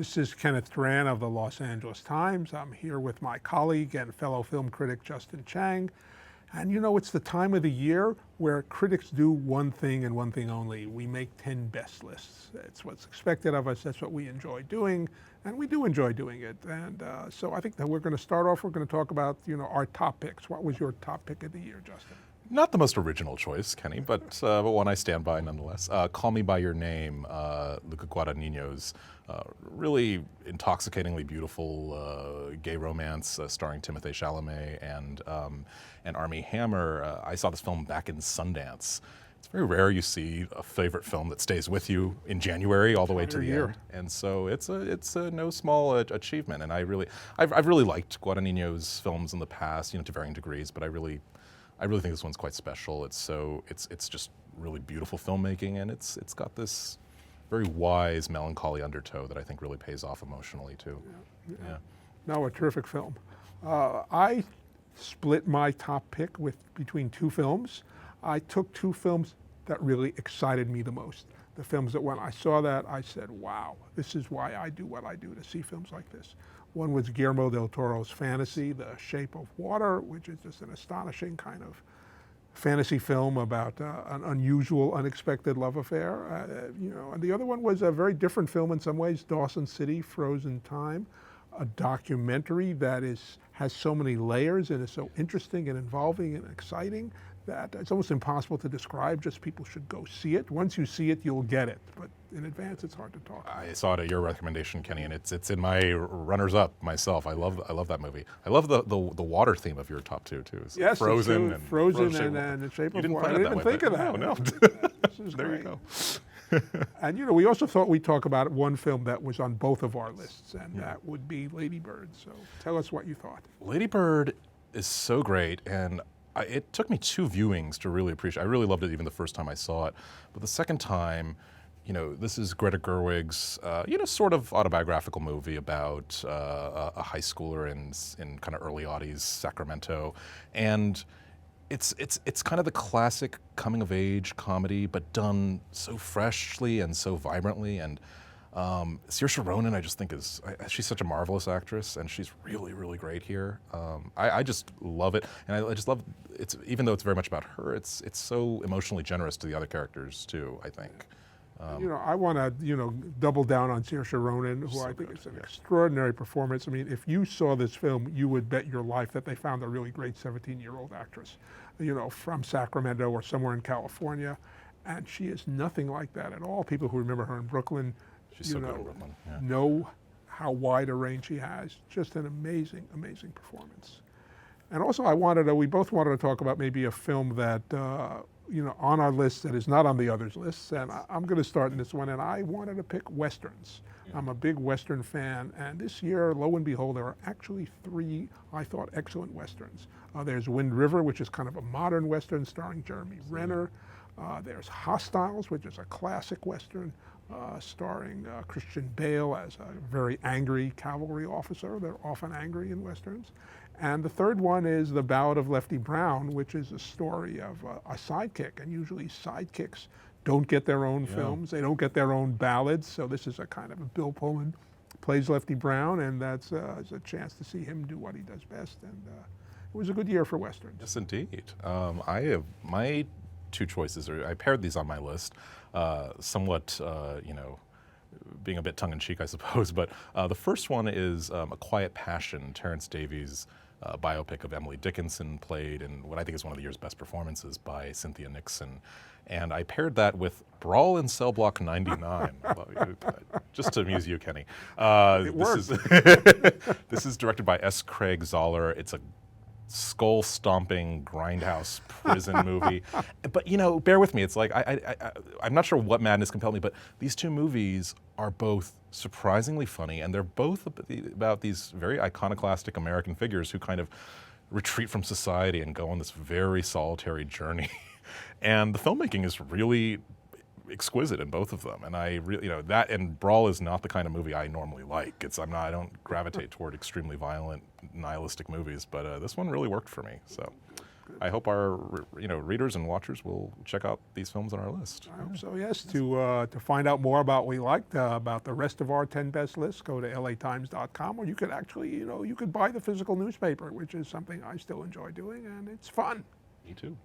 This is Kenneth Duran of the Los Angeles Times. I'm here with my colleague and fellow film critic Justin Chang. And you know, it's the time of the year where critics do one thing and one thing only. We make 10 best lists. It's what's expected of us. That's what we enjoy doing. And we do enjoy doing it. And so I think that we're going to start off, we're going to talk about, our top picks. What was your top pick of the year, Justin? Not the most original choice, Kenny, but one I stand by nonetheless. Call Me By Your Name, Luca Guadagnino's really intoxicatingly beautiful gay romance starring Timothée Chalamet and Armie Hammer. I saw this film back in Sundance. It's very rare you see a favorite film that stays with you in January all the way to the end, and so it's a no small achievement. And I've really liked Guadagnino's films in the past, to varying degrees, but I really think this one's quite special. It's just really beautiful filmmaking, and it's got this very wise melancholy undertow that I think really pays off emotionally too. Yeah. No, a terrific film. I split my top pick between two films. I took two films that really excited me the most. The films that when I saw that, I said, wow, this is why I do what I do, to see films like this. One was Guillermo del Toro's Fantasy, The Shape of Water, which is just an astonishing kind of fantasy film about an unusual, unexpected love affair. And the other one was a very different film in some ways, Dawson City, Frozen Time, a documentary that has so many layers and is so interesting and involving and exciting that it's almost impossible to describe. Just people should go see it. Once you see it, you'll get it. But in advance, it's hard to talk about. I saw it at your recommendation, Kenny, and it's in my runners-up myself. I love that movie. I love the water theme of your top two too. Yes, Frozen and The Shape of Water. I didn't even think of that. No. This is there great. you go. And we also thought we'd talk about one film that was on both of our lists, and that would be Lady Bird. So tell us what you thought. Lady Bird is so great, and it took me two viewings to really appreciate it. I really loved it even the first time I saw it, but the second time, this is Greta Gerwig's, sort of autobiographical movie about a high schooler in kind of early aughties Sacramento, and it's kind of the classic coming of age comedy, but done so freshly and so vibrantly. And Saoirse Ronan, I just think she's such a marvelous actress, and she's really, really great here. I just love it, and I just love it. Even though it's very much about her, it's so emotionally generous to the other characters too, I think. I want to, double down on Saoirse Ronan, who I think is an extraordinary performance. I mean, if you saw this film, you would bet your life that they found a really great 17-year-old actress, from Sacramento or somewhere in California. And she is nothing like that at all. People who remember her in Brooklyn, She's so good in Brooklyn. Yeah. know how wide a range she has. Just an amazing, amazing performance. And also we both wanted to talk about maybe a film that, on our list that is not on the others' lists. And I'm going to start in this one, and I wanted to pick Westerns. Yeah. I'm a big Western fan, and this year, lo and behold, there are actually three, I thought, excellent Westerns. There's Wind River, which is kind of a modern Western starring Jeremy Renner. There's Hostiles, which is a classic Western starring Christian Bale as a very angry cavalry officer. They're often angry in Westerns. And the third one is The Ballad of Lefty Brown, which is a story of a sidekick. And usually sidekicks don't get their own films. They don't get their own ballads. So this is a kind of a Bill Pullman plays Lefty Brown, and that's a chance to see him do what he does best. And it was a good year for Westerns. Yes, indeed. I have my two choices. I paired these on my list, somewhat, being a bit tongue-in-cheek, I suppose. But the first one is A Quiet Passion, Terence Davies' biopic of Emily Dickinson, played in what I think is one of the year's best performances by Cynthia Nixon. And I paired that with Brawl in Cell Block 99, just to amuse you, Kenny. It works. This is directed by S. Craig Zoller. It's a skull-stomping grindhouse prison movie. But, bear with me. It's like, I'm not sure what madness compelled me, but these two movies are both surprisingly funny, and they're both about these very iconoclastic American figures who kind of retreat from society and go on this very solitary journey. And the filmmaking is really exquisite in both of them, and I really, that and Brawl is not the kind of movie I normally like. I don't gravitate toward extremely violent, nihilistic movies, but this one really worked for me. So I hope our readers and watchers will check out these films on our list. I hope so, yes. To find out more about what we liked, about the rest of our 10 best lists, go to latimes.com, or you could actually, you could buy the physical newspaper, which is something I still enjoy doing, and it's fun. Me too.